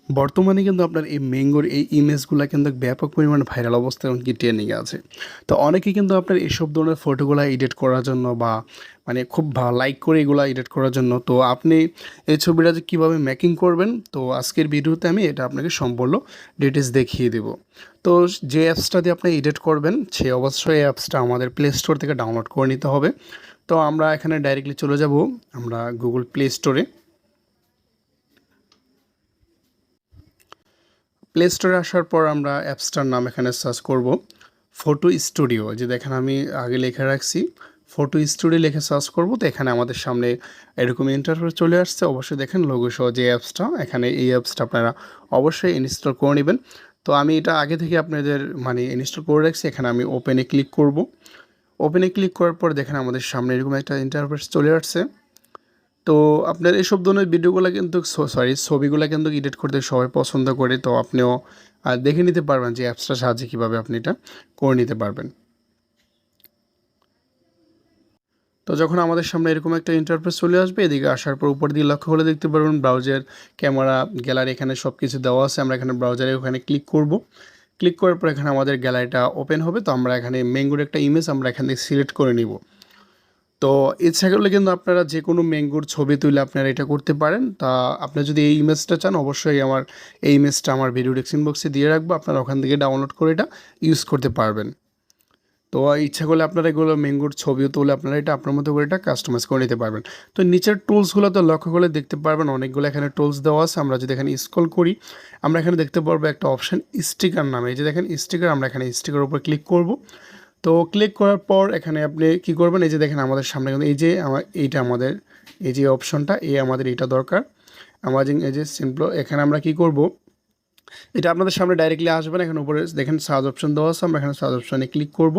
বর্তমানে কিন্তু আপনার এই ম্যাঙ্গোর এই ইমেজগুলা কিন্তু ব্যাপক পরিমাণে ভাইরাল অবস্থায় এমনকি ট্রেন্ডিংয়ে আছে। তো অনেকেই কিন্তু আপনার এসব ধরনের ফটোগুলা এডিট করার জন্য বা মানে খুব লাইক করে এগুলা এডিট করার জন্য, তো আপনি এই ছবিটা যে কীভাবে মেকিং করবেন, তো আজকের ভিডিওতে আমি এটা আপনাকে সম্পূর্ণ ডিটেলস দেখিয়ে দেব। তো যে অ্যাপসটা দিয়ে আপনি এডিট করবেন সে অবশ্যই অ্যাপসটা আমাদের প্লে স্টোর থেকে ডাউনলোড করে নিতে হবে। তো আমরা এখানে ডাইরেক্টলি চলে যাব আমরা গুগল প্লে স্টোরে। প্লে স্টোরে আসার পর আমরা অ্যাপসটার নাম এখানে সার্চ করব ফটো স্টুডিও। যে দেখেন আমি আগে লিখে রাখছি ফটো স্টুডিও, লিখে সার্চ করব। তো এখানে আমাদের সামনে এরকম ইন্টারফেস চলে আসছে। অবশ্যই দেখেন লোগো সহ যে অ্যাপসটা, এখানে এই অ্যাপসটা আপনারা অবশ্যই ইনস্টল করে নেবেন। তো আমি এটা আগে থেকে আপনাদের মানে ইনস্টল করে রাখছি। এখানে আমি ওপেনে ক্লিক করব। ওপেনে ক্লিক করার পর দেখেন আমাদের সামনে এরকম একটা ইন্টারফেস চলে আসছে। তো আপনার এসব ধরনের ভিডিওগুলো কিন্তু ছবিগুলো কিন্তু এডিট করতে সবাই পছন্দ করে। তো আপনিও দেখে নিতে পারবেন যে অ্যাপসটার সাহায্যে কীভাবে আপনি এটা করে নিতে পারবেন। তো যখন আমাদের সামনে এরকম একটা ইন্টারফেস চলে আসবে, এদিকে আসার পর উপর দিয়ে লক্ষ্য করে দেখতে পারবেন ব্রাউজার, ক্যামেরা, গ্যালারি, এখানে সব কিছু দেওয়া আছে। আমরা এখানে ব্রাউজারে ওখানে ক্লিক করব। ক্লিক করার পর এখানে আমাদের গ্যালারিটা ওপেন হবে। তো আমরা এখানে ম্যাঙ্গোর একটা ইমেজ আমরা এখান থেকে সিলেক্ট করে নিব। তো ইচ্ছা করলে কিন্তু আপনারা যে কোনো ম্যাঙ্গোর ছবি তুলে আপনারা এটা করতে পারেন। তা আপনি যদি এই ইমেজটা চান, অবশ্যই এই ইমেজটা আমার ভিডিও ডেসক্রিপশন বক্সে দিয়ে রাখবো, আপনারা ওখান থেকে ডাউনলোড করে এটা ইউজ করতে পারবেন। তো ইচ্ছা করলে আপনারা এগুলো ম্যাঙ্গোর ছবিও তুলে আপনারা এটা আপনার মতো করে এটা কাস্টমাইজ করে নিতে পারবেন। তো নিচের টুলসগুলো তো লক্ষ্য করলে দেখতে পারবেন অনেকগুলো এখানে টুলস দেওয়া আছে। আমরা যদি এখানে স্ক্রল করি, আমরা এখানে দেখতে পারবো একটা অপশান স্টিকার নামে। এই যে দেখেন স্টিকার, আমরা এখানে স্টিকার উপর ক্লিক করব। তো ক্লিক করার পর এখানে আপনি কি করবেন, এই যে দেখেন আমাদের সামনে কিন্তু এইটা আমাদের এই যে অপশনটা, আমাদের এটা দরকার। আমাদের এই যে সিম্পল, এখানে আমরা কি করব, এটা আপনাদের সামনে ডাইরেক্টলি আসবে না। এখানে উপরে দেখেন সার্চ অপশন দেওয়া আছে, আমরা এখানে সার্চ অপশনে ক্লিক করব।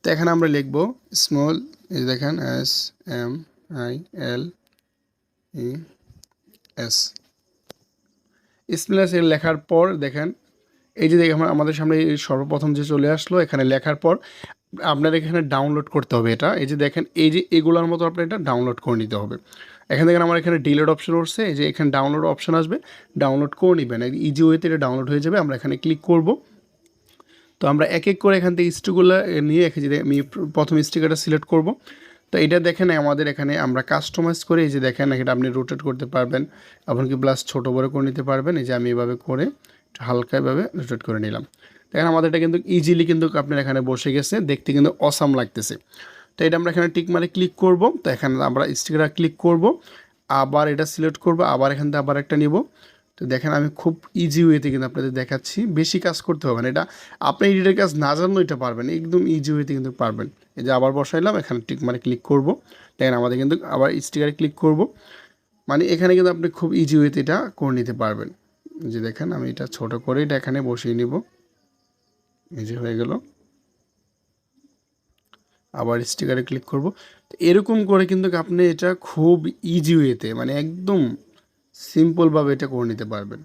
তো এখানে আমরা লিখব স্মল, এই দেখেন SMILES স্মল লেখার পর দেখেন এই যে দেখেন আমাদের সামনে সর্বপ্রথম যে চলে আসলো, এখানে লেখার পর আপনার এখানে ডাউনলোড করতে হবে এটা। এই যে দেখেন এই যে এগুলোর মতো আপনার এটা ডাউনলোড করে নিতে হবে। এখান থেকে আমার এখানে ডিলিট অপশন উঠছে, এই যে এখানে ডাউনলোড অপশন আসবে, ডাউনলোড করে নেবেন। ইজি ওয়েতে এটা ডাউনলোড হয়ে যাবে। আমরা এখানে ক্লিক করব। তো আমরা এক এক করে এখান থেকে স্টিকগুলো নিয়ে আমি প্রথম স্টিকারটা সিলেক্ট করব। তো এটা দেখেন আমাদের এখানে আমরা কাস্টমাইজ করে, এই যে দেখেন এটা আপনি রোটেট করতে পারবেন, এমনকি প্লাস ছোটো বড়ো করে নিতে পারবেন। এই যে আমি এভাবে করে হালকা এভাবে রোটেট করে নিলাম। দেখেন আমাদের এটা কিন্তু ইজিলি কিন্তু আপনার এখানে বসে গেছে, দেখতে কিন্তু অসাম লাগতেছে। তো এটা আমরা এখানে টিক মারে ক্লিক করব। তো এখানে আমরা স্টিকার ক্লিক করব, আবার এটা সিলেক্ট করব, আবার এখান থেকে আবার একটা নিব। তো দেখেন আমি খুব ইজি ওয়েতে কিন্তু আপনাদের দেখাচ্ছি, বেশি কাজ করতে হবে না। এটা আপনি এডিটের কাজ না জানলেও এটা পারবেন, একদম ইজি ওয়েতে কিন্তু পারবেন। এই যে আবার বসাইলাম, এখানে টিক মারে ক্লিক করব। দেখেন আমাদের কিন্তু আবার স্টিকারে ক্লিক করব, মানে এখানে কিন্তু আপনি খুব ইজি ওয়েতে এটা করে নিতে পারবেন। যে দেখেন আমি এটা ছোট করে এটা এখানে বসিয়ে নিব, এই যে হয়ে গেল। আবার স্টিকারে ক্লিক করব। তো এরকম করে কিন্তু আপনি এটা খুব ইজি ওয়েতে মানে একদম সিম্পলভাবে এটা করে নিতে পারবেন।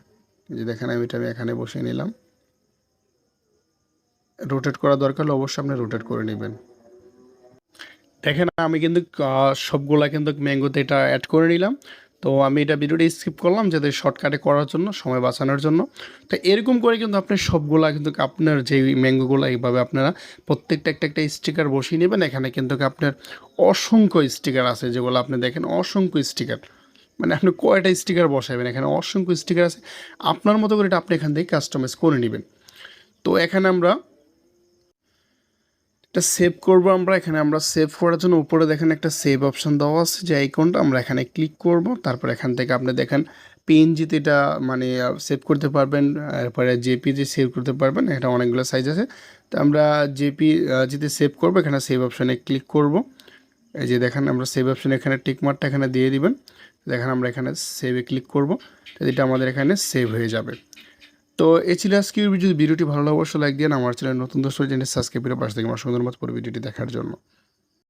এই যে দেখেন আমি এখানে বসিয়ে নিলাম। রোটেট করা দরকার হলে অবশ্যই আপনি রোটেট করে নেবেন। দেখেন আমি কিন্তু সবগুলা কিন্তু ম্যাঙ্গোতে এটা অ্যাড করে নিলাম। তো আমি এটা ভিডিওটা স্কিপ করলাম যাতে শর্টকাটে করার জন্য, সময় বাঁচানোর জন্য। তো এরকম করে কিন্তু আপনি সবগুলা কিন্তু আপনার যে ম্যাঙ্গোগুলো এইভাবে আপনারা প্রত্যেকটা একটা স্টিকার বসিয়ে নেবেন। এখানে কিন্তু আপনার অসংখ্য স্টিকার আছে, যেগুলো আপনি দেখেন অসংখ্য স্টিকার, মানে আপনি কয়টা স্টিকার বসাবেন, এখানে অসংখ্য স্টিকার আছে। আপনার মতো করে এটা আপনি এখান থেকে কাস্টমাইজ করে নেবেন। তো এখানে আমরা এটা সেভ করব। এখানে আমরা সেভ করার জন্য উপরে দেখেন একটা সেভ অপশন দেওয়া আছে, যে আইকনটা আমরা এখানে ক্লিক করব। তারপর এখান থেকে আপনি দেখেন পিএনজিতে এটা মানে সেভ করতে পারবেন, এরপরে জেপিজি সেভ করতে পারবেন। এটা অনেকগুলো সাইজ আছে। তো আমরা জেপিজিতে সেভ করব, এখানে সেভ অপশানে ক্লিক করব। এই যে দেখেন আমরা সেভ অপশানে এখানে টিকমার্কটা এখানে দিয়ে দিবেন। দেখেন আমরা এখানে সেভে ক্লিক করব, তো এটা আমাদের এখানে সেভ হয়ে যাবে। তো এই ছিল আজকে যদি ভিডিওটি ভালো লাগে অবশ্যই লাইক দিন। আমার চ্যানেল নতুন দর্শক চ্যানেল সাবস্ক্রাইব করে পাশে থেকে আমার সুন্দর মতো পুরো ভিডিওটি দেখার জন্য।